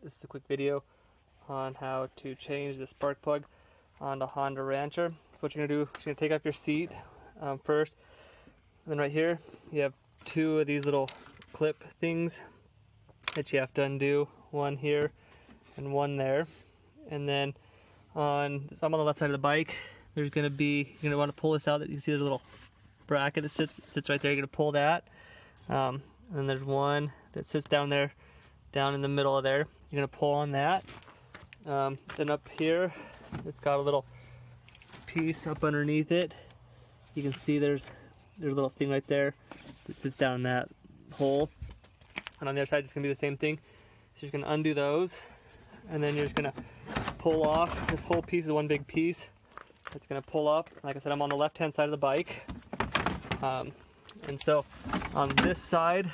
This is a quick video on how to change the spark plug on the Honda Rancher. So what you're going to do is you're going to take off your seat first. And then right here you have two of these little clip things that you have to undo. One here and one there. And then I'm on the left side of the bike. There's going to be, you're going to want to pull this out. You can see there's a little bracket that sits right there. You're going to pull that. And then there's one that sits down there, down in the middle of there. You're going to pull on that. Then up here, it's got a little piece up underneath it. You can see there's a little thing right there that sits down in that hole. And on the other side, it's going to be the same thing. So you're just going to undo those. And then you're just going to pull off. This whole piece is one big piece. It's going to pull up. Like I said, I'm on the left-hand side of the bike. And so on this side,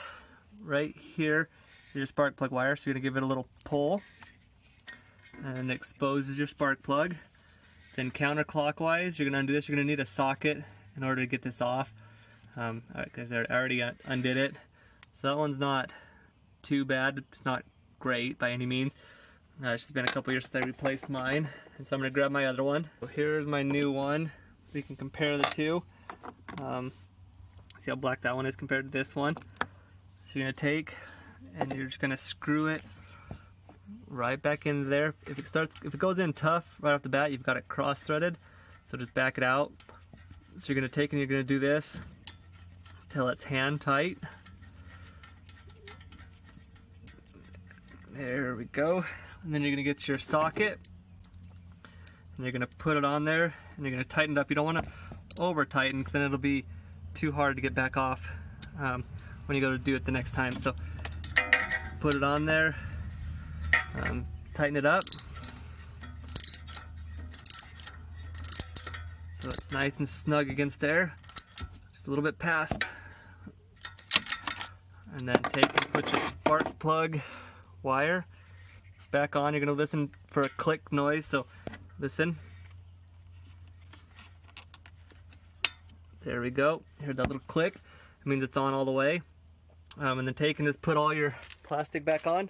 right here, is your spark plug wire. So you're going to give it a little pull. And it exposes your spark plug. Then counterclockwise, you're going to undo this. You're going to need a socket in order to get this off. Because I already undid it. So that one's not too bad. It's not great by any means. It's just been a couple years since I replaced mine. And so I'm going to grab my other one. So here's my new one. We can compare the two. See how black that one is compared to this one. So you're going to take and you're just going to screw it right back in there. If it goes in tough right off the bat, you've got it cross threaded. So just back it out. So you're going to take and you're going to do this till it's hand tight. There we go. And then you're going to get your socket and you're going to put it on there and you're going to tighten it up. You don't want to over tighten because then it'll be too hard to get back off when you go to do it the next time. So put it on there, tighten it up so it's nice and snug against there, just a little bit past. And then take and put your spark plug wire back on. You're going to listen for a click noise, so listen. There we go. Hear that little click. It means it's on all the way. And then take and just put all your plastic back on.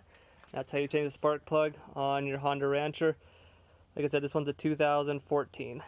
That's how you change the spark plug on your Honda Rancher. Like I said, this one's a 2014.